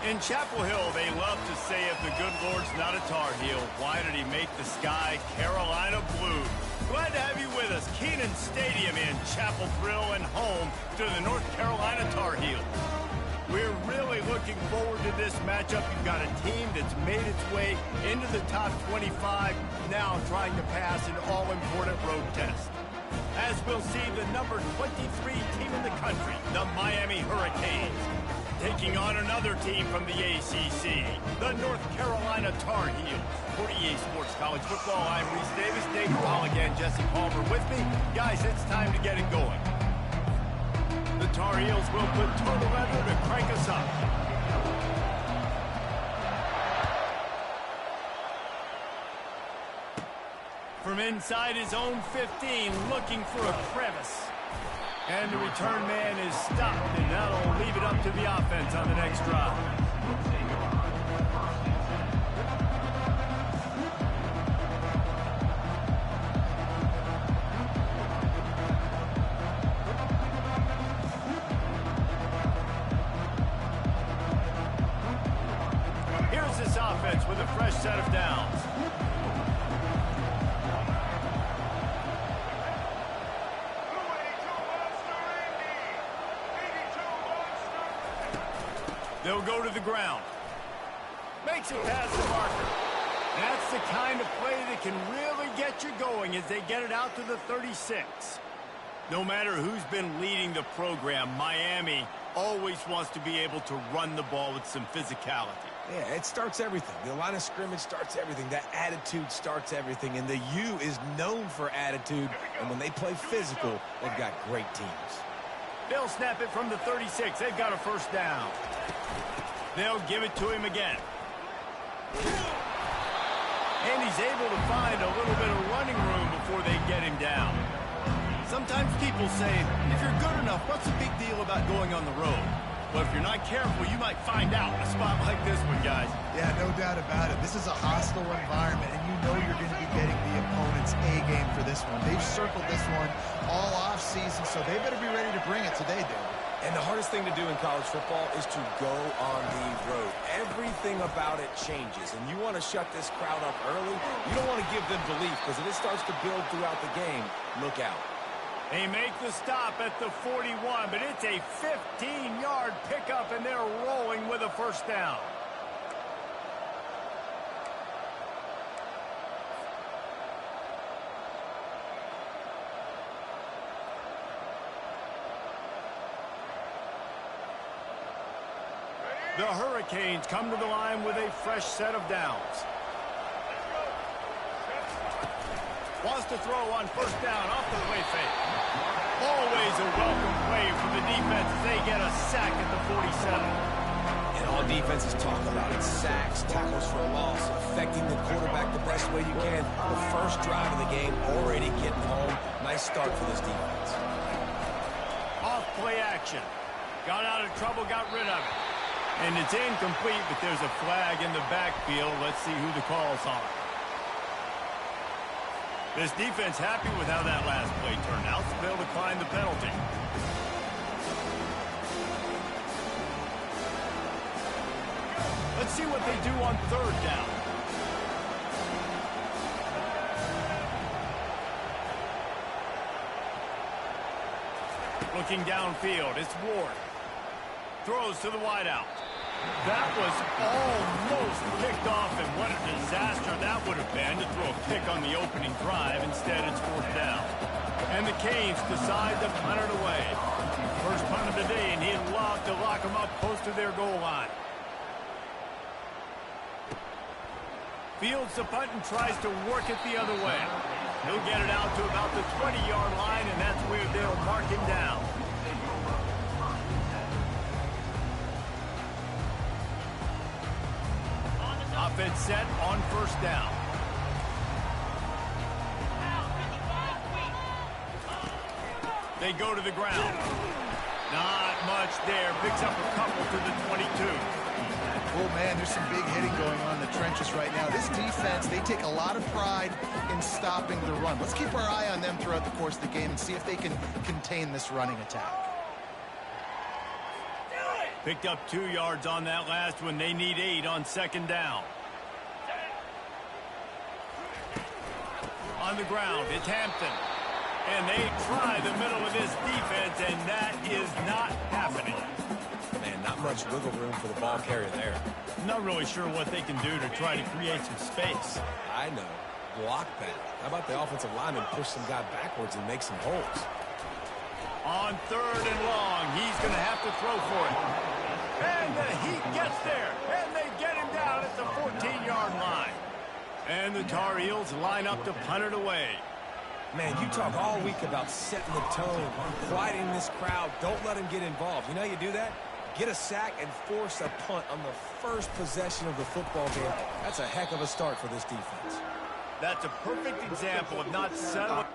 In Chapel Hill, they love to say if the good Lord's not a Tar Heel, why did he make the sky Carolina blue? Glad to have you with us. Kenan Stadium in Chapel Thrill and home to the North Carolina Tar Heels. We're really looking forward to this matchup. You've got a team that's made its way into the top 25, now trying to pass an all-important road test. As we'll see, the number 23 team in the country, the Miami Hurricanes, taking on another team from the ACC, the North Carolina Tar Heels. For EA Sports College Football, I'm Reese Davis, Dave Paul again, Jesse Palmer with me. Guys, it's time to get it going. The Tar Heels will put total leather to crank us up. From inside his own 15, looking for a crevice. And the return man is stopped, and that'll leave it up to the offense on the next drive. Here's this offense with a fresh set of downs. They'll go to the ground. Makes it past the marker. That's the kind of play that can really get you going as they get it out to the 36. No matter who's been leading the program, Miami always wants to be able to run the ball with some physicality. Yeah, it starts everything. The line of scrimmage starts everything. That attitude starts everything. And the U is known for attitude. And when they play physical, they've got great teams. They'll snap it from the 36. They've got a first down. They'll give it to him again. And he's able to find a little bit of running room before they get him down. Sometimes people say, if you're good enough, what's the big deal about going on the road? But if you're not careful, you might find out in a spot like this one, guys. Yeah, no doubt about it. This is a hostile environment, and you know you're going to be getting the opponent's A game for this one. They've circled this one all offseason, so they better be ready to bring it today, Dave. And the hardest thing to do in college football is to go on the road. Everything about it changes, and you want to shut this crowd up early. You don't want to give them belief, because if it starts to build throughout the game, look out. They make the stop at the 41, but it's a 15-yard pickup, and they're rolling with a first down. The Hurricanes come to the line with a fresh set of downs. Wants to throw on first down off the play fake. Always a welcome play for the defense as they get a sack at the 47. And all defenses talk about it. Sacks, tackles for a loss, affecting the quarterback the best way you can. The first drive of the game, already getting home. Nice start for this defense. Off play action. Got out of trouble, got rid of it. And it's incomplete, but there's a flag in the backfield. Let's see who the call's on. This defense happy with how that last play turned out, so they'll decline the penalty. Let's see what they do on third down. Looking downfield, it's Ward. Throws to the wideout. That was almost picked off, and what a disaster that would have been to throw a pick on the opening drive. Instead, it's fourth down. And the Canes decide to punt it away. First punt of the day, and he'd love to lock them up close to their goal line. Fields the punt and tries to work it the other way. He'll get it out to about the 20-yard line, and that's where they'll mark him down. Offense set on first down. They go to the ground. Not much there. Picks up a couple to the 22. Oh, man, there's some big hitting going on in the trenches right now. This defense, they take a lot of pride in stopping the run. Let's keep our eye on them throughout the course of the game and see if they can contain this running attack. Picked up 2 yards on that last one. They need 8 on second down. On the ground, it's Hampton. And they try the middle of this defense, and that is not happening. Man, not much wiggle room for the ball carrier there. Not really sure what they can do to try to create some space. I know. Block that. How about the offensive lineman push some guy backwards and make some holes? On 3rd and long, he's going to have to throw for it. And the Heat gets there, and they get him down at the 14-yard line. And the Tar Heels line up to punt it away. Man, you talk all week about setting the tone, quieting this crowd. Don't let him get involved. You know how you do that? Get a sack and force a punt on the first possession of the football game. That's a heck of a start for this defense. That's a perfect example of not settling.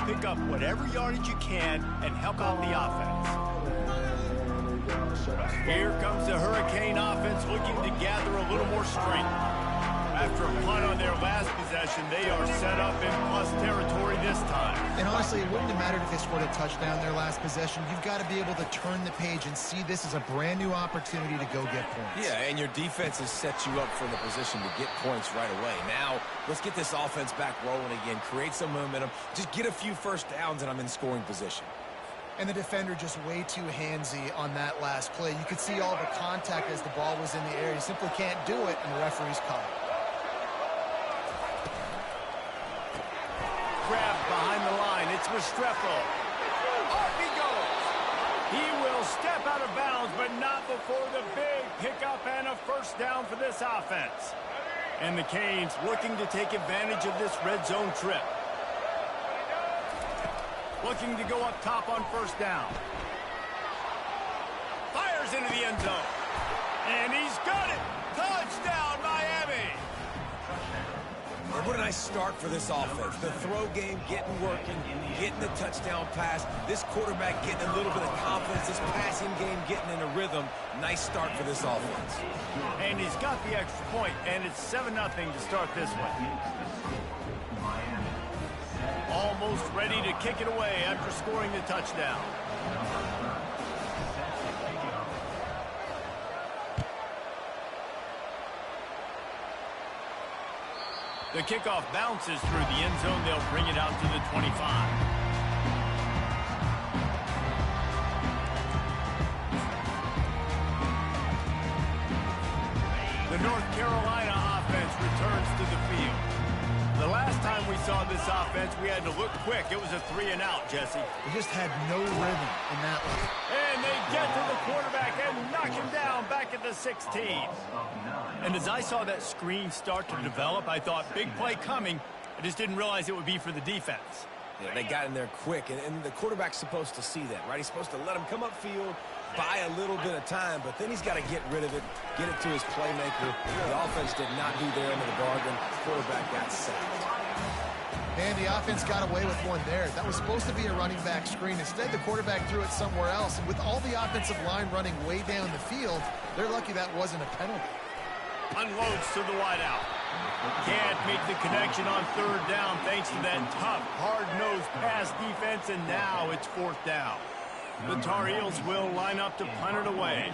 Pick up whatever yardage you can and help out the offense. Here comes the Hurricane offense looking to gather a little more strength. After a punt on their last possession, they are set up in plus territory this time. And honestly, it wouldn't have mattered if they scored a touchdown their last possession. You've got to be able to turn the page and see this as a brand new opportunity to go get points. Yeah, and your defense has set you up for the position to get points right away. Now, let's get this offense back rolling again, create some momentum, just get a few first downs, and I'm in scoring position. And the defender just way too handsy on that last play. You could see all the contact as the ball was in the air. You simply can't do it, and the referee's caught it. Grabbed behind the line. It's Restrepo. Off he goes. He will step out of bounds, but not before the big pickup and a first down for this offense. And the Canes looking to take advantage of this red zone trip. Looking to go up top on first down. Fires into the end zone. And he's got it. Touchdown, Miami. What a nice start for this offense. The throw game getting working, getting the touchdown pass. This quarterback getting a little bit of confidence. This passing game getting in a rhythm. Nice start for this offense. And he's got the extra point, and it's 7-0 to start this one. Almost ready to kick it away after scoring the touchdown. The kickoff bounces through the end zone. They'll bring it out to the 25. The North Carolina offense returns to the field. The last time we saw this offense, we had to look quick. It was a 3-and-out, Jesse. They just had no rhythm in that one. And they get to the quarterback and knock him down back at the 16. And as I saw that screen start to develop, I thought, big play coming. I just didn't realize it would be for the defense. Yeah, they got in there quick, and the quarterback's supposed to see that, right? He's supposed to let him come upfield, buy a little bit of time, but then he's got to get rid of it, get it to his playmaker. The offense did not do their end of the bargain. The quarterback got sacked. And the offense got away with one there. That was supposed to be a running back screen. Instead, the quarterback threw it somewhere else. And with all the offensive line running way down the field, they're lucky that wasn't a penalty. Unloads to the wideout. Can't make the connection on third down thanks to that tough, hard-nosed pass defense, and now it's fourth down. The Tar Heels will line up to punt it away.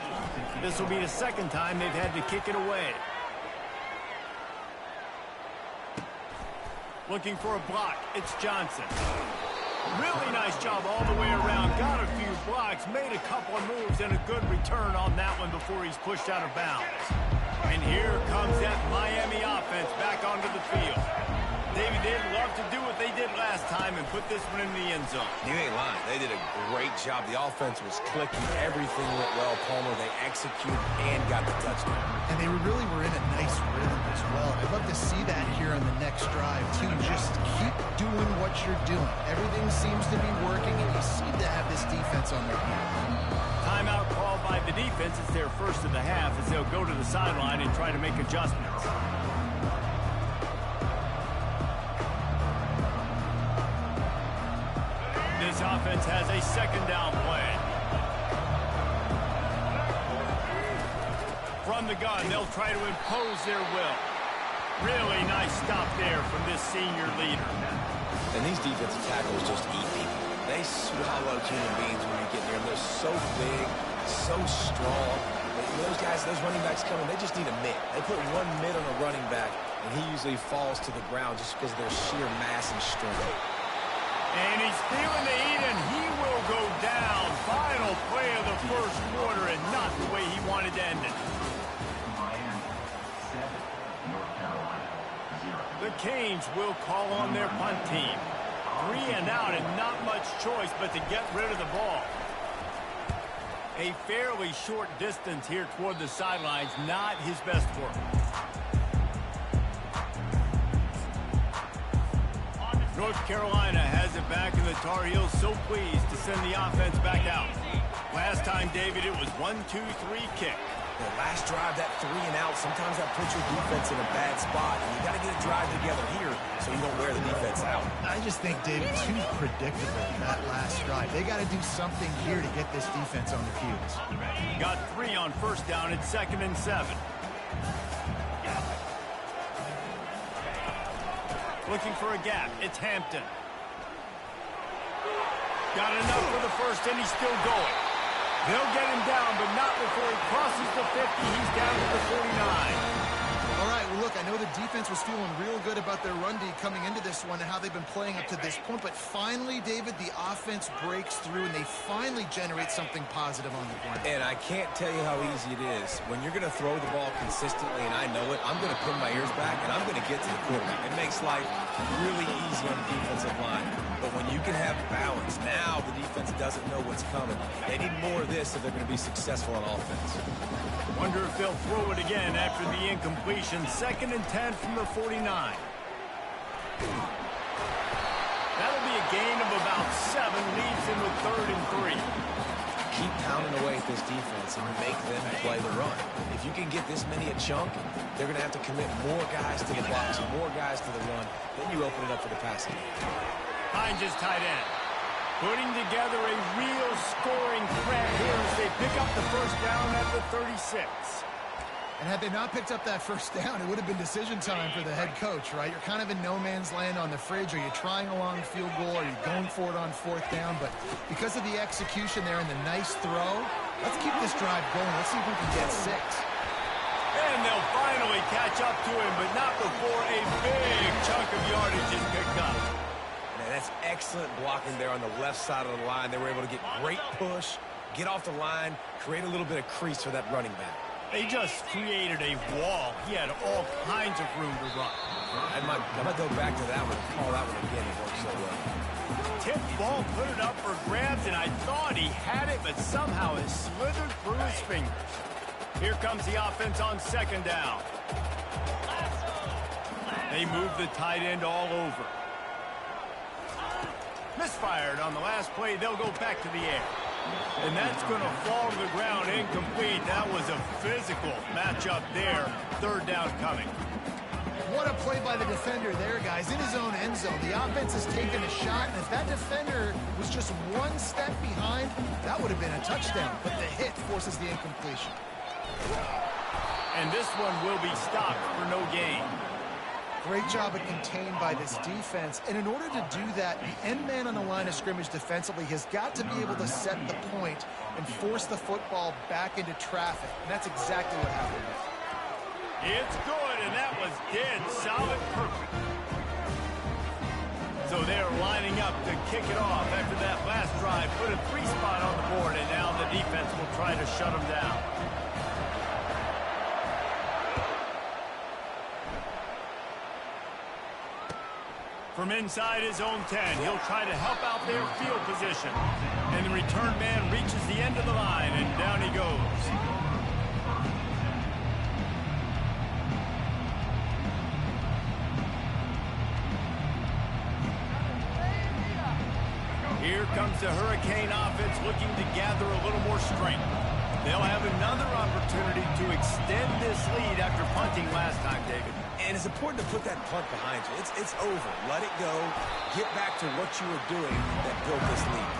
This will be the second time they've had to kick it away. Looking for a block, it's Johnson. Really nice job all the way around. Got a few blocks, made a couple of moves, and a good return on that one before he's pushed out of bounds. And here comes that Miami offense back onto the field. David, they'd love to do what they did last time and put this one in the end zone. You ain't lying. They did a great job. The offense was clicking. Everything went well, Palmer. They executed and got the touchdown. And they really were in a nice rhythm as well. I'd love to see that here on the next drive, too. Just keep doing what you're doing. Everything seems to be working, and you seem to have this defense on their heels. Timeout called by the defense. It's their first of the half as they'll go to the sideline and try to make adjustments. This offense has a second down play. From the gun, they'll try to impose their will. Really nice stop there from this senior leader. And these defensive tackles just eat people. They swallow human beings when you get near them. They're so big, so strong. Those guys, those running backs coming, they just need a mitt. They put one mitt on a running back, and he usually falls to the ground just because of their sheer mass and strength. And he's feeling the heat, and he will go down. Final play of the first quarter, and not the way he wanted to end it. The Canes will call on their punt team. 3 and out, and not much choice but to get rid of the ball. A fairly short distance here toward the sidelines, not his best work. North Carolina has it back, and the Tar Heels so pleased to send the offense back out. Last time, David, it was 1-2-3 kick. The last drive, that 3 and out, sometimes that puts your defense in a bad spot. And you got to get a drive together here so you don't wear the defense out. I just think, David, too predictable that last drive. They got to do something here to get this defense on their heels. Got 3 on first down. It's 2nd and 7. Looking for a gap. It's Hampton. Got enough for the first, and he's still going. They'll get him down, but not before he crosses the 50. He's down to the 49. All right, well, look, I know the defense was feeling real good about their run D coming into this one and how they've been playing up to this point, but finally, David, the offense breaks through, and they finally generate something positive on the ground. And I can't tell you how easy it is. When you're going to throw the ball consistently, and I know it, I'm going to pin my ears back, and I'm going to get to the quarterback. It makes life really easy on the defensive line. But when you can have balance, now the defense doesn't know what's coming. They need more of this if they're going to be successful on offense. Wonder if they'll throw it again after the incompletion. 2nd and 10 from the 49. That'll be a gain of about 7. Leaves them with 3rd and 3. Keep pounding away at this defense and make them play the run. If you can get this many a chunk, they're going to have to commit more guys to the box, more guys to the run. Then you open it up for the passing. Hines is tight end. Putting together a real scoring threat here as they pick up the first down at the 36. And had they not picked up that first down, it would have been decision time for the head coach, right? You're kind of in no man's land on the fridge. Are you trying a long field goal? Are you going for it on 4th down? But because of the execution there and the nice throw, let's keep this drive going. Let's see if we can get 6. And they'll finally catch up to him, but not before a big chunk of yardage is picked up. That's excellent blocking there on the left side of the line. They were able to get great push, get off the line, create a little bit of crease for that running back. They just created a wall. He had all kinds of room to run. I might go back to that one and call that one again. It worked so well. Tip ball, put it up for grabs, and I thought he had it, but somehow it slithered through his fingers. Here comes the offense on 2nd down. They move the tight end all over. Misfired on the last play. They'll go back to the air. And that's going to fall to the ground incomplete. That was a physical matchup there. 3rd down coming. What a play by the defender there, guys. In his own end zone. The offense has taken a shot, and if that defender was just 1 step behind, that would have been a touchdown. But the hit forces the incompletion. And this one will be stopped for no gain. Great job of contained by this defense. And in order to do that, the end man on the line of scrimmage defensively has got to be able to set the point and force the football back into traffic. And that's exactly what happened. It's good, and that was dead solid perfect. So they're lining up to kick it off after that last drive. Put a 3-spot on the board, and now the defense will try to shut them down. From inside his own 10, he'll try to help out their field position. And the return man reaches the end of the line, and down he goes. Here comes the Hurricane offense looking to gather a little more strength. They'll have another opportunity to extend this lead after punting last time, David. And it's important to put that punt behind you. It's over. Let it go. Get back to what you were doing that built this lead.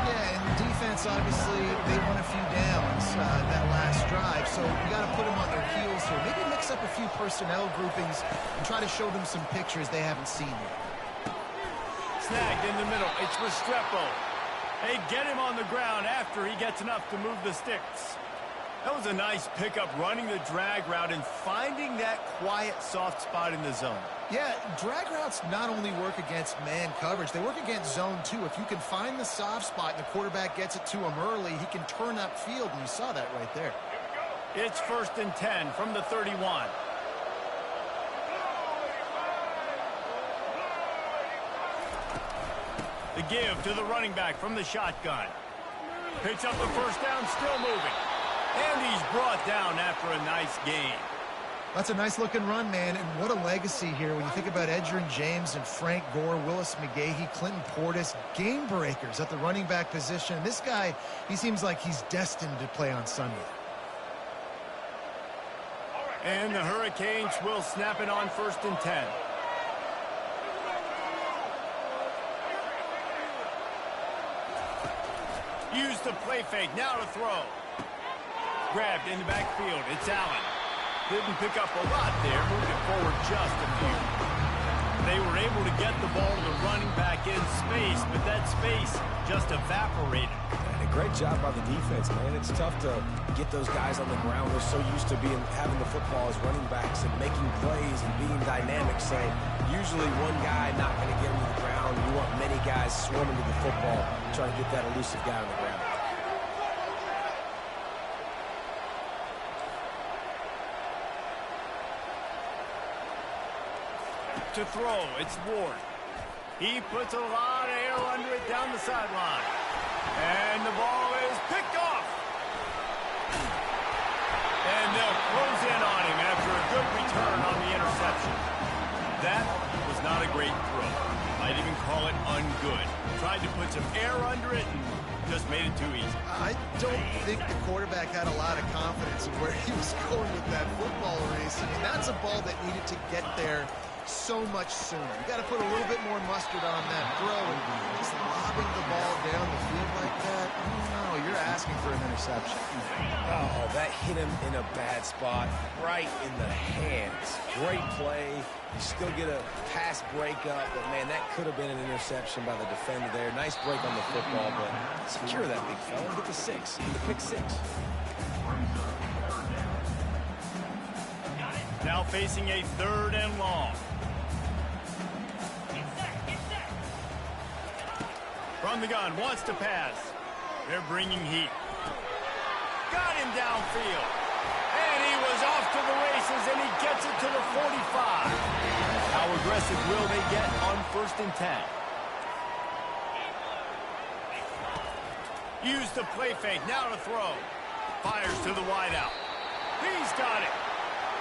Yeah, and the defense, obviously, they won a few downs that last drive, so you got to put them on their heels here. Maybe mix up a few personnel groupings and try to show them some pictures they haven't seen yet. Snagged in the middle. It's Restrepo. They get him on the ground after he gets enough to move the sticks. That was a nice pickup, running the drag route and finding that quiet, soft spot in the zone. Yeah, drag routes not only work against man coverage, they work against zone too. If you can find the soft spot and the quarterback gets it to him early, he can turn upfield, and you saw that right there. It's 1st and 10 from the 31. The give to the running back from the shotgun. Picks up the first down, still moving. And he's brought down after a nice gain. That's a nice-looking run, man, and what a legacy here. When you think about Edgerrin James and Frank Gore, Willis McGahee, Clinton Portis, game breakers at the running back position. This guy, he seems like he's destined to play on Sunday. And the Hurricanes will snap it on 1st and 10. Use the play fake, now to throw. Grabbed in the backfield, it's Allen. Didn't pick up a lot there, moved it forward just a few. They were able to get the ball to the running back in space, but that space just evaporated. And a great job by the defense, man. It's tough to get those guys on the ground. They're so used to having the football as running backs and making plays and being dynamic. So usually one guy not going to get him to the ground. You want many guys swarming to the football, trying to get that elusive guy on the ground. To throw, it's Ward. He puts a lot of air under it down the sideline. And the ball is picked off. And they'll close in on him after a good return on the interception. That was not a great throw. Might even call it ungood. Tried to put some air under it and just made it too easy. I don't think the quarterback had a lot of confidence in where he was going with that football race. I mean, that's a ball that needed to get there so much sooner. You got to put a little bit more mustard on that throw, and just lobbing the ball down the field like that, no, you're asking for an interception. Oh, that hit him in a bad spot, right in the hands. Great play. You still get a pass breakup, but man, that could have been an interception by the defender there. Nice break on the football, but secure that big fella. Get the pick six. Now facing a 3rd and long. From the gun, wants to pass. They're bringing heat. Got him downfield. And he was off to the races, and he gets it to the 45. How aggressive will they get on 1st and 10? Use the play fake, now to throw. Fires to the wideout. He's got it.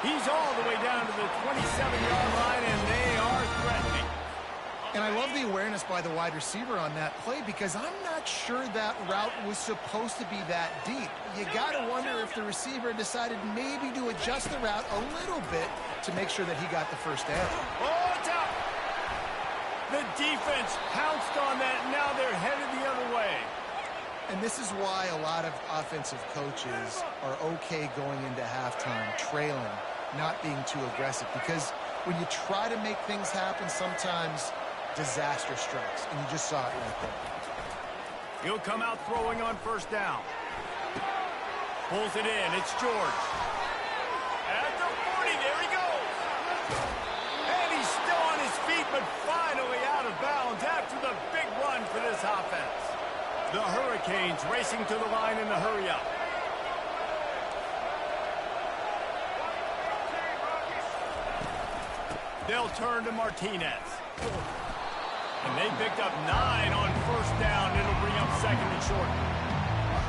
He's all the way down to the 27-yard line, and they are threatening. And I love the awareness by the wide receiver on that play, because I'm not sure that route was supposed to be that deep. You got to wonder if the receiver decided maybe to adjust the route a little bit to make sure that he got the first down. Oh, it's out. The defense pounced on that, and now they're headed the other way. And this is why a lot of offensive coaches are okay going into halftime trailing, not being too aggressive, because when you try to make things happen, sometimes disaster strikes, and you just saw it right there. He'll come out throwing on first down. Pulls it in. It's George. At the 40, there he goes. And he's still on his feet, but finally out of bounds after the big run for this offense. The Hurricanes racing to the line in the hurry-up. They'll turn to Martinez. And they picked up 9 on first down. It'll bring up second and short.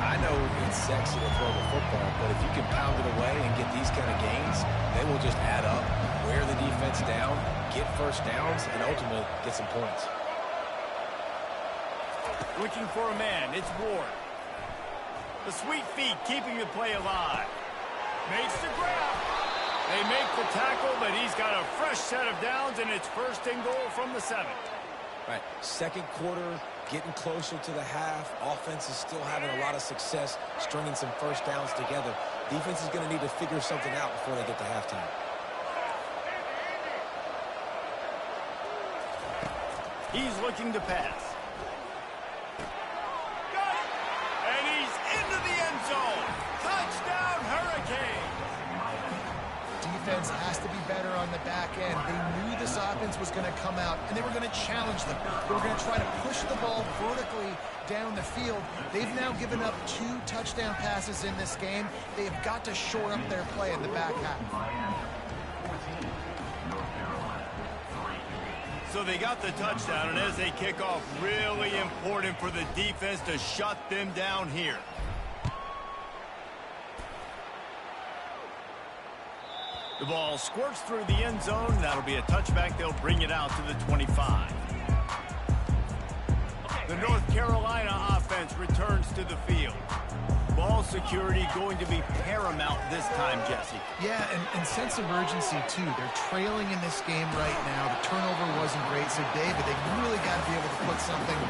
I know it's sexy to throw the football, but if you can pound it away and get these kind of gains, they will just add up, wear the defense down, get first downs, and ultimately get some points. Looking for a man. It's Ward. The sweet feet keeping the play alive. Makes the grab. They make the tackle, but he's got a fresh set of downs, and it's first and goal from the 7. Right, second quarter, getting closer to the half. Offense is still having a lot of success stringing some first downs together. Defense is going to need to figure something out before they get to halftime. He's looking to pass. Got it! And he's into the end zone. Touchdown, Hurricanes! Defense has to be better on the back end. They knew this offense was going to come out, and they were going to challenge them. They were going to try to push the ball vertically down the field. They've now given up 2 touchdown passes in this game. They have got to shore up their play in the back half. So they got the touchdown, and as they kick off, really important for the defense to shut them down here. The ball squirts through the end zone. That'll be a touchback. They'll bring it out to the 25. The North Carolina offense returns to the field. Ball security going to be paramount this time, Jesse. Yeah, and sense of urgency, too. They're trailing in this game right now. The turnover wasn't great, so David, they really got to be able to put something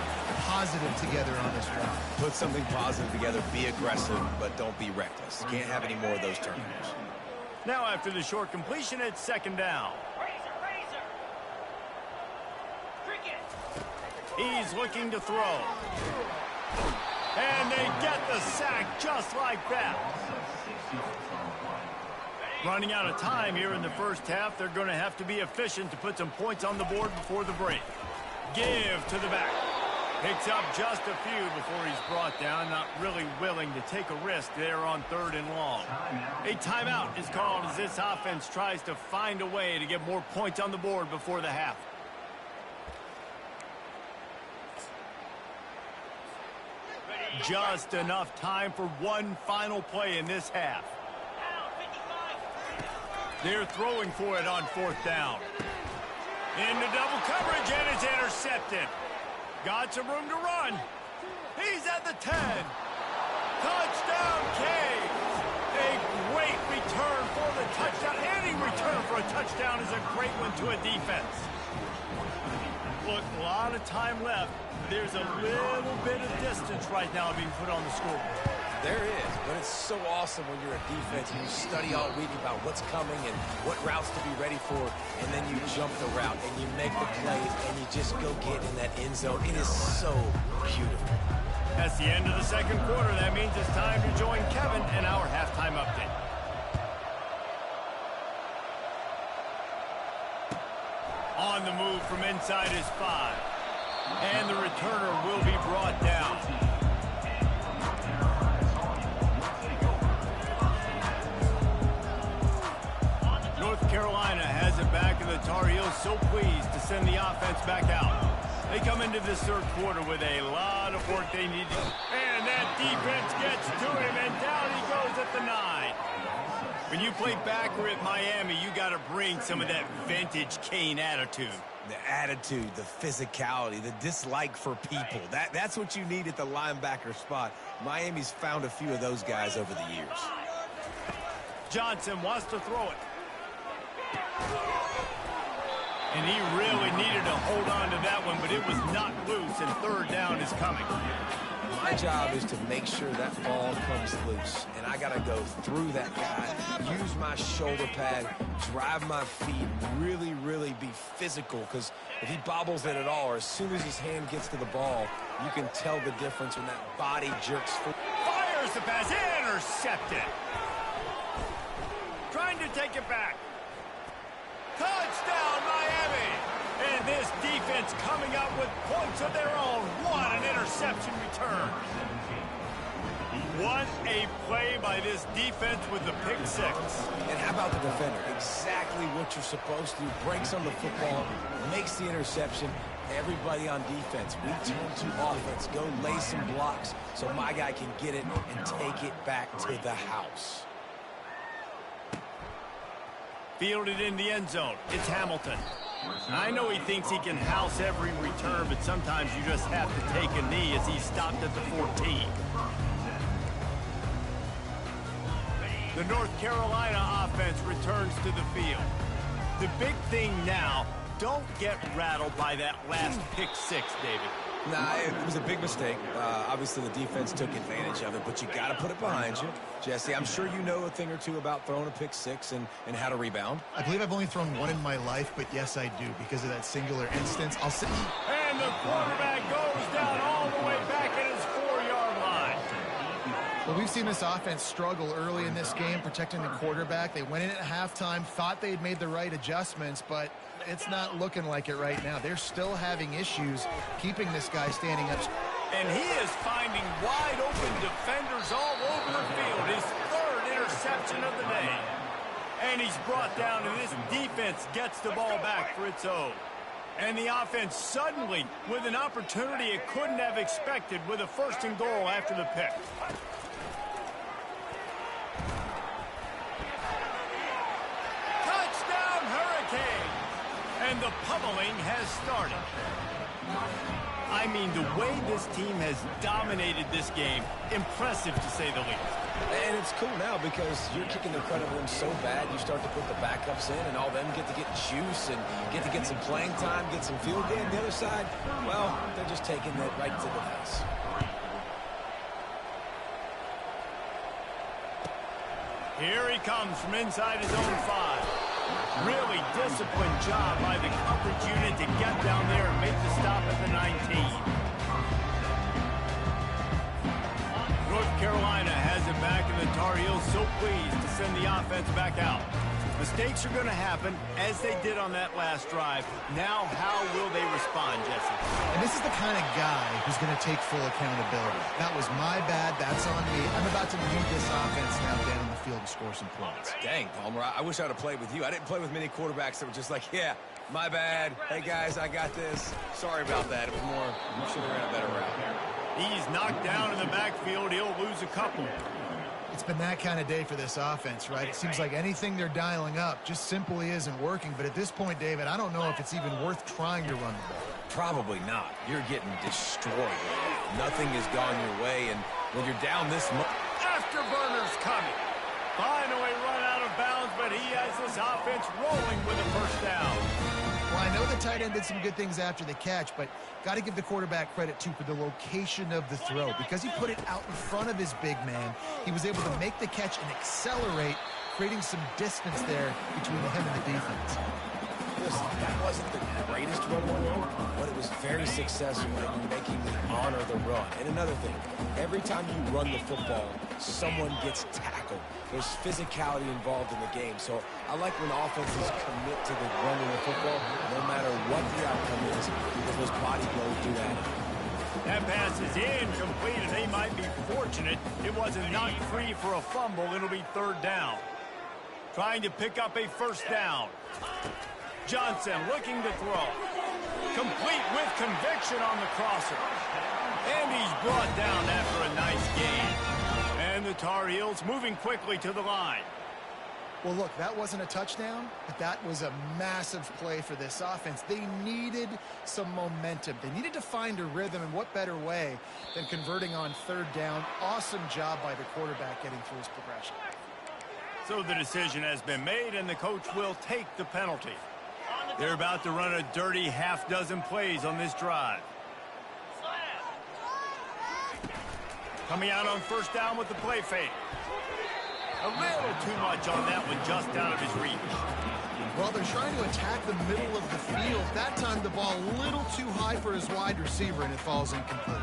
positive together on this drive. Put something positive together, be aggressive, but don't be reckless. Can't have any more of those turnovers. Now after the short completion, it's second down. He's looking to throw. And they get the sack just like that. Running out of time here in the first half. They're going to have to be efficient to put some points on the board before the break. Give to the back. Picks up just a few before he's brought down. Not really willing to take a risk there on 3rd and long. A timeout is called as this offense tries to find a way to get more points on the board before the half. Just enough time for one final play in this half. They're throwing for it on 4th down. Into double coverage, and it's intercepted. Got some room to run. He's at the 10. Touchdown, Cade. A great return for the touchdown. Any return for a touchdown is a great one to a defense. Look, a lot of time left. There's a little bit of distance right now being put on the scoreboard. There is, but it's so awesome when you're a defense and you study all week about what's coming and what routes to be ready for, and then you jump the route and you make the plays and you just go get in that end zone. It is so beautiful. That's the end of the second quarter. That means it's time to join Kevin in our halftime update. On the move from inside his 5. And the returner will be brought down. North Carolina has it back, and the Tar Heels so pleased to send the offense back out. They come into this third quarter with a lot of work they need to. And that defense gets to him, and down he goes at the 9. When you play backer at Miami, you got to bring some of that vintage Kane attitude. The attitude, the physicality, the dislike for people. That's what you need at the linebacker spot. Miami's found a few of those guys over the years. Johnson wants to throw it. And he really needed to hold on to that one, but it was not loose, and 3rd down is coming. My job is to make sure that ball comes loose, and I got to go through that guy, use my shoulder pad, drive my feet, really, really be physical, because if he bobbles it at all, or as soon as his hand gets to the ball, you can tell the difference when that body jerks forward. Fires the pass, intercepted. Trying to take it back. Touchdown, Miami! And this defense coming up with points of their own. What an interception return. What a play by this defense with the pick six. And how about the defender? Exactly what you're supposed to do. Breaks on the football, makes the interception. Everybody on defense, we turn to offense. Go lay some blocks so my guy can get it and take it back to the house. Fielded in the end zone. It's Hamilton. I know he thinks he can house every return, but sometimes you just have to take a knee as he stopped at the 14. The North Carolina offense returns to the field. The big thing now, don't get rattled by that last pick six, David. Nah, it was a big mistake. Obviously, the defense took advantage of it, but you got to put it behind you. Jesse, I'm sure you know a thing or two about throwing a pick six and how to rebound. I believe I've only thrown one in my life, but yes, I do, because of that singular instance. I'll sit. And the quarterback goes down all the way back at his 4-yard line. Well, we've seen this offense struggle early in this game, protecting the quarterback. They went in at halftime, thought they'd made the right adjustments, but it's not looking like it right now. They're still having issues keeping this guy standing up. And he is finding wide open defenders all over the field. His third interception of the day. And he's brought down, and this defense gets the ball back for its own. And the offense suddenly, with an opportunity it couldn't have expected, with a 1st and goal after the pick. Touchdown, Hurricane! And the pummeling has started. I mean, the way this team has dominated this game, impressive to say the least. And it's cool now because you're kicking the credit of them so bad, you start to put the backups in, and all them get to get juice and get to get some playing time, get some field game. The other side, well, they're just taking it right to the face. Here he comes from inside his own 5. Really disciplined job by the coverage unit to get down there and make the stop at the 19. North Carolina has it back, and the Tar Heels so pleased to send the offense back out. Mistakes are going to happen, as they did on that last drive. Now, how will they respond, Jesse? And this is the kind of guy who's going to take full accountability. That was my bad. That's on me. I'm about to lead this offense now down the field and score some points. Dang, Palmer, I wish I would have played with you. I didn't play with many quarterbacks that were just like, yeah, my bad. Hey, guys, I got this. Sorry about that. It was more, you should have ran a better route. He's knocked down in the backfield. He'll lose a couple. It's been that kind of day for this offense, right? It seems like anything they're dialing up just simply isn't working. But at this point, David, I don't know if it's even worth trying to run the ball. Probably not. You're getting destroyed. Nothing has gone your way, and when you're down this much... Afterburner's coming. Finally run out of bounds, but he has this offense rolling with a 1st down. Well, I know the tight end did some good things after the catch, but got to give the quarterback credit, too, for the location of the throw. Because he put it out in front of his big man, he was able to make the catch and accelerate, creating some distance there between him and the defense. Listen, that wasn't the greatest run in the world, but it was very successful in making me honor the run. And another thing, every time you run the football, someone gets tackled. There's physicality involved in the game. So I like when offenses commit to the running the football, no matter what the outcome is, because those body blows do that. That pass is incomplete, and they might be fortunate it wasn't knocked free for a fumble. It'll be 3rd down. Trying to pick up a 1st down. Johnson looking to throw. Complete with conviction on the crosser. And he's brought down after a nice gain. And the Tar Heels moving quickly to the line. Well, look, that wasn't a touchdown, but that was a massive play for this offense. They needed some momentum. They needed to find a rhythm, and what better way than converting on 3rd down. Awesome job by the quarterback getting through his progression. So the decision has been made, and the coach will take the penalty. They're about to run a dirty half-dozen plays on this drive. Coming out on first down with the play fake. A little too much on that one, just out of his reach. Well, they're trying to attack the middle of the field. That time the ball a little too high for his wide receiver, and it falls incomplete.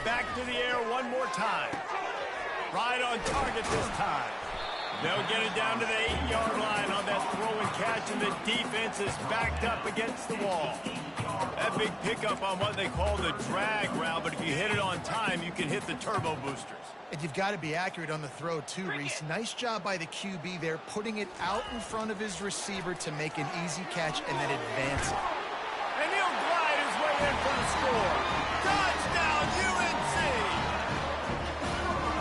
Back to the air one more time. Right on target this time. They'll get it down to the 8-yard line on that throw and catch, and the defense is backed up against the wall. That big pickup on what they call the drag route, but if you hit it on time, you can hit the turbo boosters. And you've got to be accurate on the throw, too, Reese. Nice job by the QB there, putting it out in front of his receiver to make an easy catch and then advance it. And he'll glide his way in for the score. Touchdown, UNC!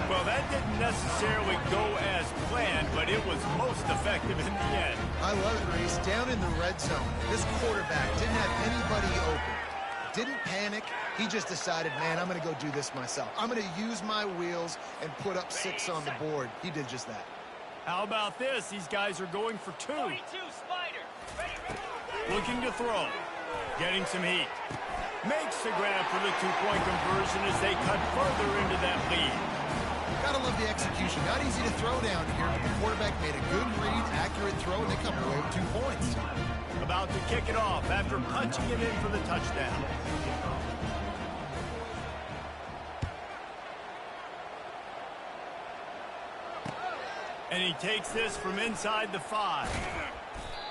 Well, that didn't necessarily go as planned, but it was most effective in the end. I love it, Reese. Down in the red zone, this quarterback didn't have anybody open. Didn't panic. He just decided, man, I'm going to go do this myself. I'm going to use my wheels and put up 6 on the board. He did just that. How about this? These guys are going for 2. Looking to throw. Getting some heat. Makes the grab for the 2-point conversion as they cut further into that lead. Gotta love the execution. Not easy to throw down here, but the quarterback made a good read, accurate throw, and they come away with 2 points. About to kick it off after punching it in for the touchdown. And he takes this from inside the 5.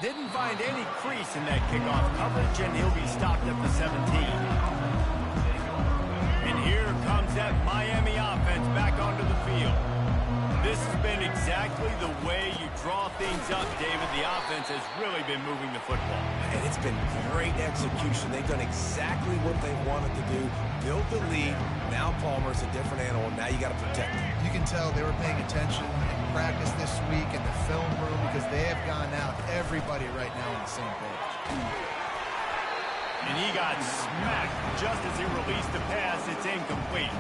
Didn't find any crease in that kickoff coverage, and he'll be stopped at the 17. And here comes that Miami offense back onto the field. This has been exactly the way you draw things up, David. The offense has really been moving the football. And it's been great execution. They've done exactly what they wanted to do. Build the lead. Now Palmer's a different animal. Now you got to protect him. You can tell they were paying attention in practice this week in the film room because they have gone out, everybody right now on the same page. And he got smacked just as he released the pass. It's incomplete.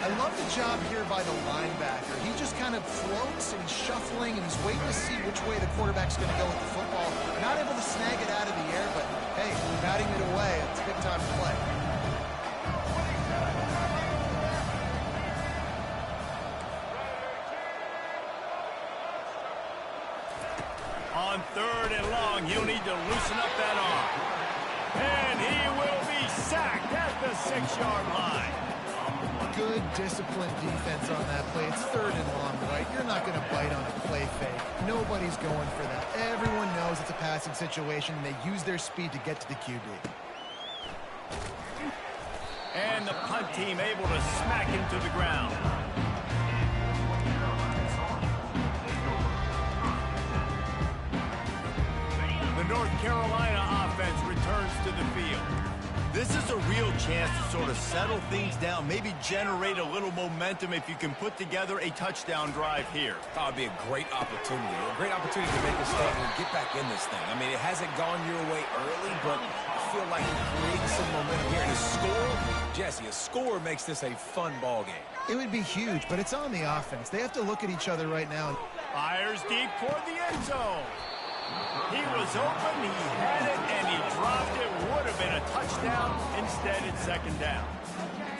I love the job here by the linebacker. He just kind of floats and he's shuffling and he's waiting to see which way the quarterback's going to go with the football. Not able to snag it out of the air, but hey, batting it away, it's a good time to play. On 3rd and long, he'll need to loosen up that arm. And he will be sacked at the 6-yard line. Good, disciplined defense on that play. It's 3rd and long, right? You're not going to bite on a play fake. Nobody's going for that. Everyone knows it's a passing situation, and they use their speed to get to the QB. And the punt team able to smack him to the ground. The North Carolina offense returns to the field. This is a real chance to sort of settle things down, maybe generate a little momentum if you can put together a touchdown drive here. That would be a great opportunity to make a statement and get back in this thing. I mean, it hasn't gone your way early, but I feel like you create some momentum here. And a score, Jesse, a score makes this a fun ball game. It would be huge, but it's on the offense. They have to look at each other right now. Fires deep toward the end zone. He was open, he had it, and he dropped it. Would have been a touchdown. Instead, it's 2nd down.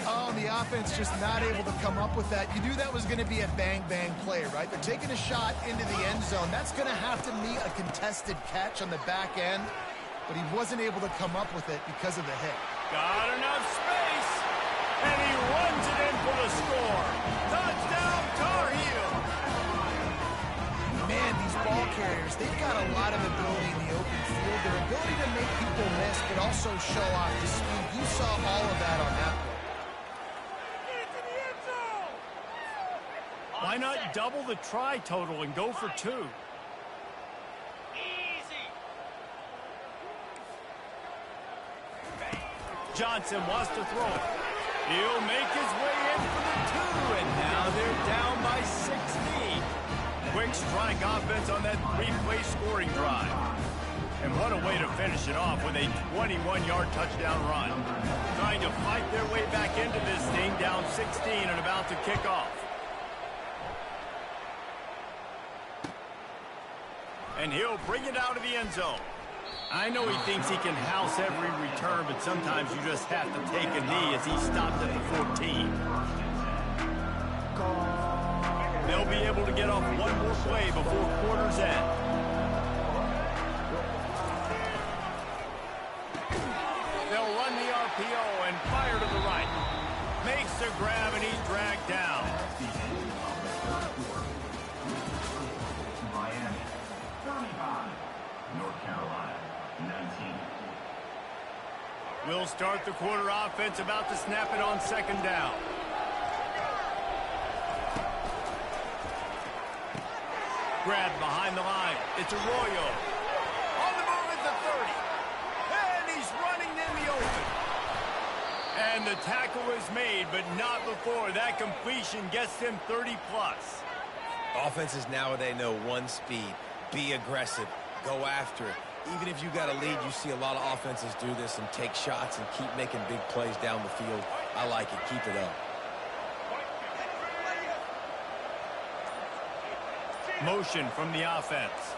Oh, the offense just not able to come up with that. You knew that was going to be a bang-bang play, right? They're taking a shot into the end zone. That's going to have to meet a contested catch on the back end, but he wasn't able to come up with it because of the hit. Got enough space, and he runs it in for the score. Touchdown, Tar Heel. Man, these ball carriers, they've got a lot of ability in the open field. Their ability to make people miss, but also show off the speed. You saw all of that on that play. Why not double the try total and go for 2? Johnson wants to throw it. He'll make his way in for the 2, and now they're down by 16. Quick strike offense on that 3-play scoring drive. And what a way to finish it off with a 21-yard touchdown run. Trying to fight their way back into this thing, down 16 and about to kick off. And he'll bring it out of the end zone. I know he thinks he can house every return, but sometimes you just have to take a knee as he stopped at the 14. They'll be able to get off one more play before quarter's end. They'll run the RPO and fire to the right. Makes the grab and he's dragged down. Miami, 35. North Carolina, 19. We'll start the quarter offense, about to snap it on second down. Grab behind the line. It's Arroyo. On the move at the 30. And he's running in the open. And the tackle is made, but not before. That completion gets him 30-plus. Offenses nowadays know one speed. Be aggressive. Go after it. Even if you got a lead, you see a lot of offenses do this and take shots and keep making big plays down the field. I like it. Keep it up. Motion from the offense.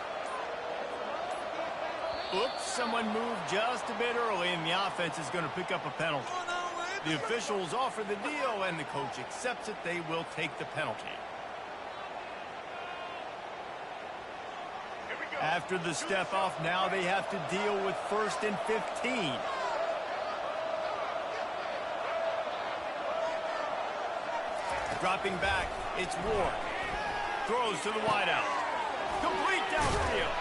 Oops, someone moved just a bit early, and the offense is going to pick up a penalty. The officials offer the deal, and the coach accepts it. They will take the penalty. After the step off, now they have to deal with 1st and 15. Dropping back, it's Ward. Throws to the wideout. Complete downfield.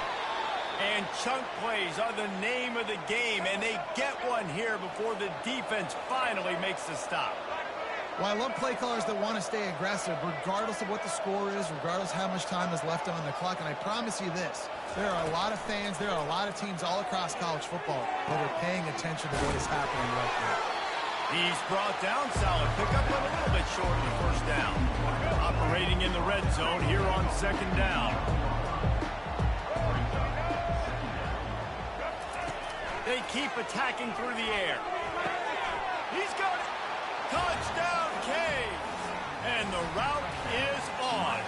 And chunk plays are the name of the game, and they get one here before the defense finally makes the stop. Well, I love play callers that want to stay aggressive, regardless of what the score is, regardless how much time is left on the clock. And I promise you this, there are a lot of fans, there are a lot of teams all across college football that are paying attention to what is happening right now. He's brought down, solid pickup, but a little bit short of the first down. Operating in the red zone here on second down. They keep attacking through the air. He's got it. Touchdown, Caves. And the route is on.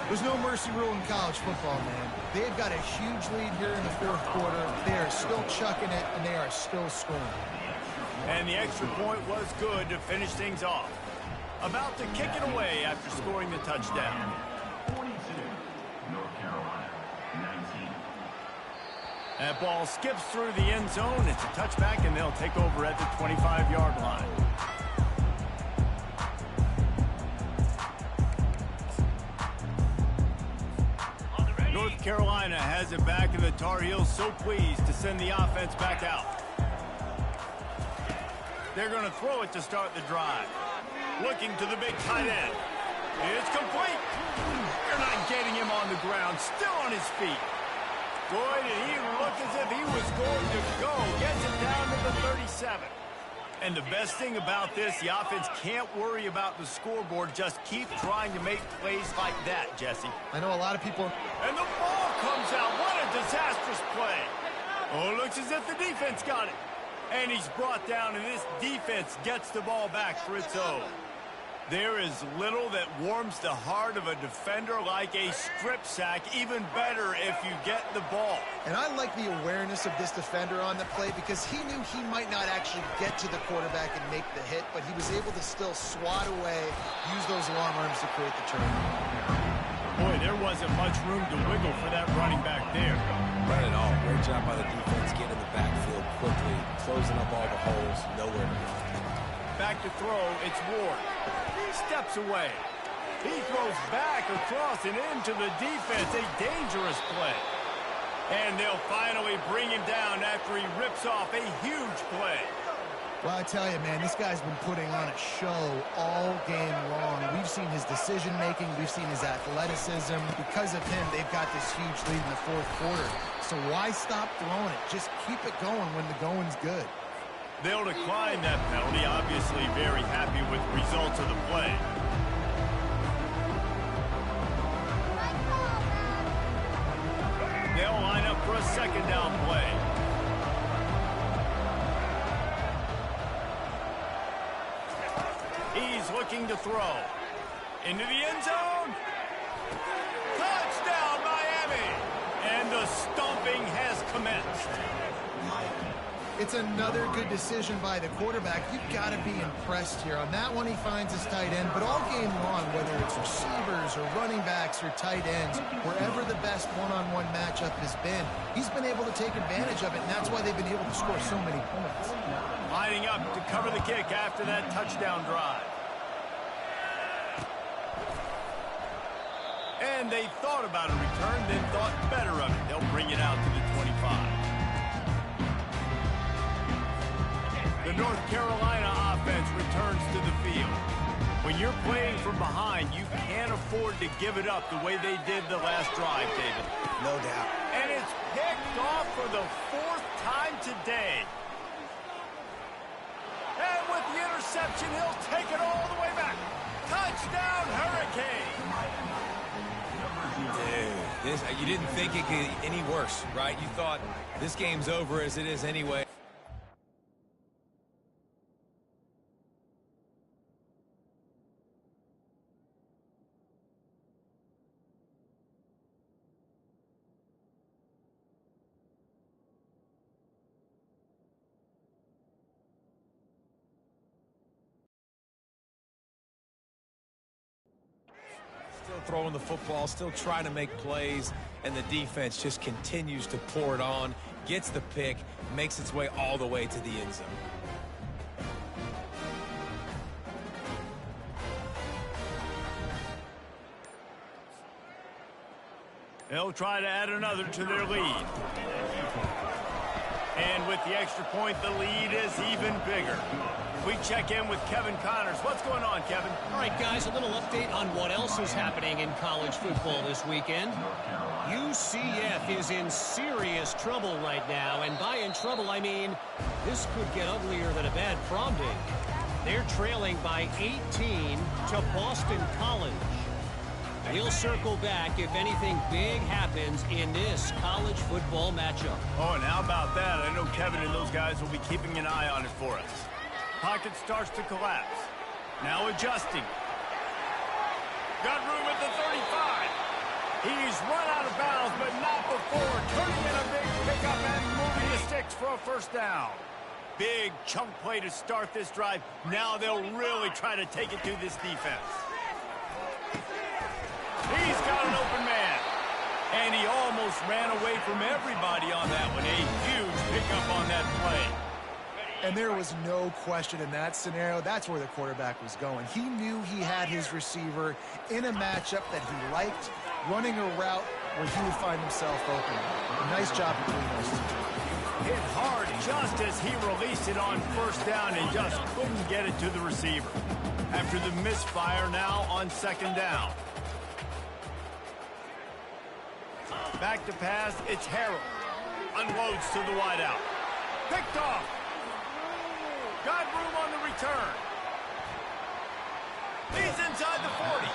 There's no mercy rule in college football, man. They've got a huge lead here in the fourth quarter. They are still chucking it, and they are still scoring. And the extra point was good to finish things off. About to kick it away after scoring the touchdown. 42. North Carolina, 19. That ball skips through the end zone. It's a touchback, and they'll take over at the 25-yard line. North Carolina has it back, and the Tar Heels so pleased to send the offense back out. They're going to throw it to start the drive. Looking to the big tight end. It's complete. They're not getting him on the ground. Still on his feet. Boy, did he look as if he was going to go. Gets it down to the 37. And the best thing about this, the offense can't worry about the scoreboard. Just keep trying to make plays like that, Jesse. I know a lot of people... And the ball comes out. What a disastrous play. Oh, it looks as if the defense got it. And he's brought down, and this defense gets the ball back for its own. There is little that warms the heart of a defender like a strip sack. Even better if you get the ball. And I like the awareness of this defender on the play because he knew he might not actually get to the quarterback and make the hit, but he was able to still swat away, use those long arms to create the turnover. Boy, there wasn't much room to wiggle for that running back there. Not at all. Great job by the defense getting in the backfield quickly, closing up all the holes, nowhere to go. Back to throw, it's Ward. He steps away. He throws back across and into the defense. A dangerous play. And they'll finally bring him down after he rips off a huge play. Well, I tell you, man, this guy's been putting on a show all game long. We've seen his decision-making. We've seen his athleticism. Because of him, they've got this huge lead in the fourth quarter. So why stop throwing it? Just keep it going when the going's good. They'll decline that penalty, obviously very happy with the results of the play. They'll line up for a second down play. He's looking to throw. Into the end zone. Touchdown, Miami! And the stomping has commenced. It's another good decision by the quarterback. You've got to be impressed here. On that one, he finds his tight end, but all game long, whether it's receivers or running backs or tight ends, wherever the best one-on-one matchup has been, he's been able to take advantage of it, and that's why they've been able to score so many points. Lining up to cover the kick after that touchdown drive. And they thought about a return, then thought better of it. They'll bring it out to the 25. The North Carolina offense returns to the field. When you're playing from behind, you can't afford to give it up the way they did the last drive, David. No doubt. And it's picked off for the 4th time today. And with the interception, he'll take it all the way back. Touchdown, Hurricane! Dude, you didn't think it could get any worse, right? You thought this game's over as it is anyway. Still throwing the football, still trying to make plays, and the defense just continues to pour it on, gets the pick, makes its way all the way to the end zone. They'll try to add another to their lead. And with the extra point, the lead is even bigger. We check in with Kevin Connors. What's going on, Kevin? All right, guys, a little update on what else is happening in college football this weekend. UCF is in serious trouble right now, and by in trouble, I mean this could get uglier than a bad prom date. They're trailing by 18 to Boston College. We'll circle back if anything big happens in this college football matchup. Oh, and how about that? I know Kevin and those guys will be keeping an eye on it for us. Pocket starts to collapse. Now adjusting. Got room at the 35. He's run out of bounds, but not before turning in a big pickup and moving the sticks for a first down. Big chunk play to start this drive. Now they'll really try to take it to this defense. He's got an open man. And he almost ran away from everybody on that one. A huge pickup on that play. And there was no question in that scenario. That's where the quarterback was going. He knew he had his receiver in a matchup that he liked, running a route where he would find himself open. Nice job between those two. Hit hard just as he released it on first down and just couldn't get it to the receiver. After the misfire, now on second down. Back to pass, it's Harrell. Unloads to the wideout. Picked off. Got room on the return. He's inside the 40.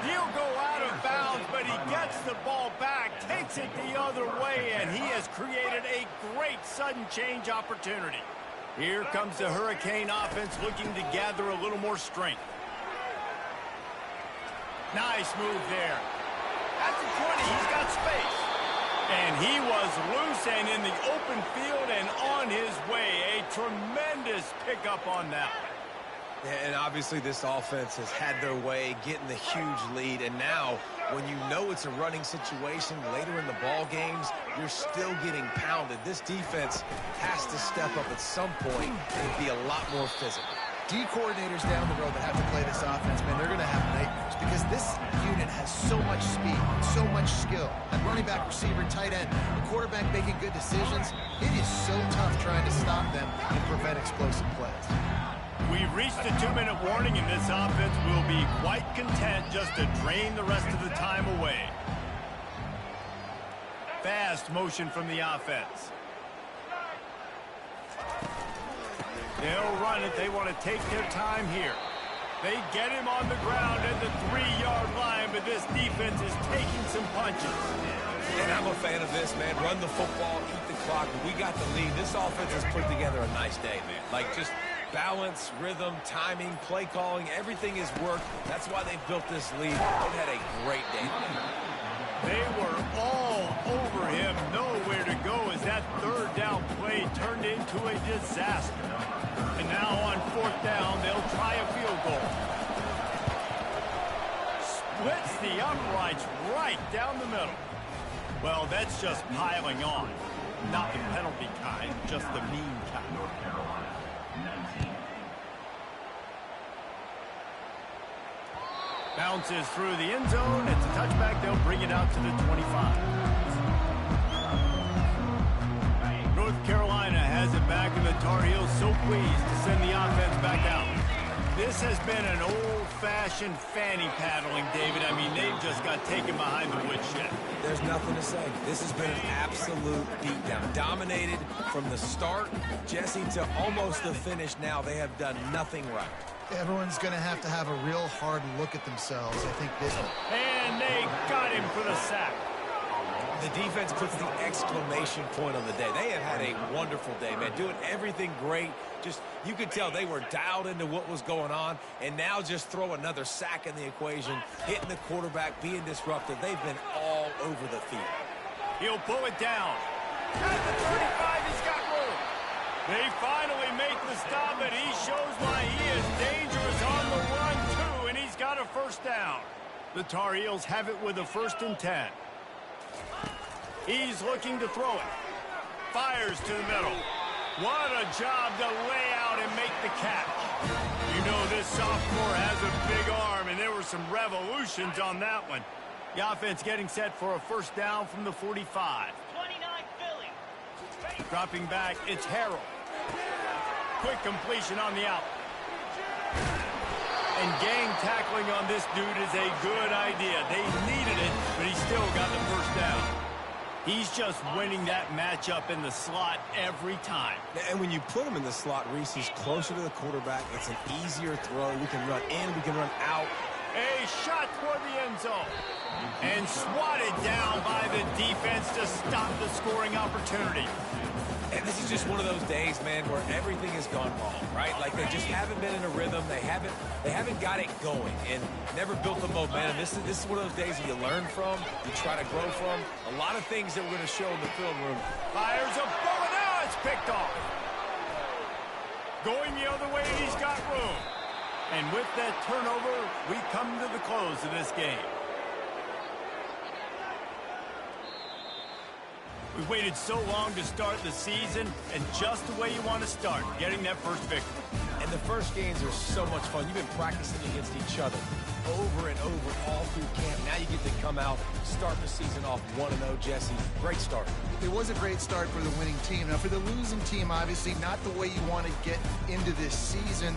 He'll go out of bounds, but he gets the ball back, takes it the other way, and he has created a great sudden change opportunity. Here comes the Hurricane offense looking to gather a little more strength. Nice move there. At the 20, he's got space. And he was loose and in the open field and on his way. A tremendous pickup on that one. Yeah, and obviously this offense has had their way, getting the huge lead. And now, when you know it's a running situation later in the ball games, you're still getting pounded. This defense has to step up at some point and be a lot more physical. D coordinators down the road that have to play this offense, man, they're going to have nightmares because this unit has so much speed, so much skill. At running back, receiver, tight end, the quarterback making good decisions. It is so tough trying to stop them and prevent explosive plays. We've reached the 2-minute warning, and this offense will be quite content just to drain the rest of the time away. Fast motion from the offense. They'll run it. They want to take their time here. They get him on the ground at the 3-yard line, but this defense is taking some punches. And I'm a fan of this, man. Run the football, eat the clock. We got the lead. This offense has put together a nice day, man. Like, just balance, rhythm, timing, play calling, everything has worked. That's why they built this lead. They've had a great day today. They were all over him. Nowhere to go as to a disaster. And now on fourth down, they'll try a field goal. Splits the uprights right down the middle. Well, that's just piling on. Not the penalty kind, just the mean kind. North Carolina, 19. Bounces through the end zone. It's a touchback. They'll bring it out to the 25. North Carolina has it back, and the Tar Heels so pleased to send the offense back out. This has been an old-fashioned fanny paddling, David. I mean, they've just got taken behind the woodshed. There's nothing to say. This has been an absolute beatdown. Dominated from the start, Jesse, to almost the finish now. They have done nothing right. Everyone's going to have a real hard look at themselves. I think this... And they got him for the sack. The defense puts the exclamation point on the day. They have had a wonderful day, man. Doing everything great. Just, you could tell they were dialed into what was going on, and now just throw another sack in the equation, hitting the quarterback, being disruptive. They've been all over the field. He'll pull it down. At the 35, he's got room. They finally make the stop, and he shows why he is dangerous on the run, too, and he's got a first down. The Tar Heels have it with a 1st and 10. He's looking to throw it. Fires to the middle. What a job to lay out and make the catch. You know this sophomore has a big arm, and there were some revolutions on that one. The offense getting set for a first down from the 45. 29 Philly. Dropping back, it's Harrell. Quick completion on the out. And gang tackling on this dude is a good idea. They needed it, but he still got the first down. He's just winning that matchup in the slot every time. And when you put him in the slot, Reese, he's closer to the quarterback. It's an easier throw. We can run in, we can run out. A shot toward the end zone. And swatted down by the defense to stop the scoring opportunity. And this is just one of those days, man, where everything has gone wrong, right? Like they just haven't been in a rhythm. They haven't got it going and never built the momentum. This is one of those days that you learn from, you try to grow from. A lot of things that we're going to show in the film room. Fires a bullet. Now it's picked off. Going the other way, he's got room. And with that turnover, we come to the close of this game. We waited so long to start the season, and just the way you want to start, getting that first victory. And the first games are so much fun. You've been practicing against each other over and over all through camp. Now you get to come out, start the season off 1-0, Jesse. Great start. It was a great start for the winning team. Now, for the losing team, obviously not the way you want to get into this season.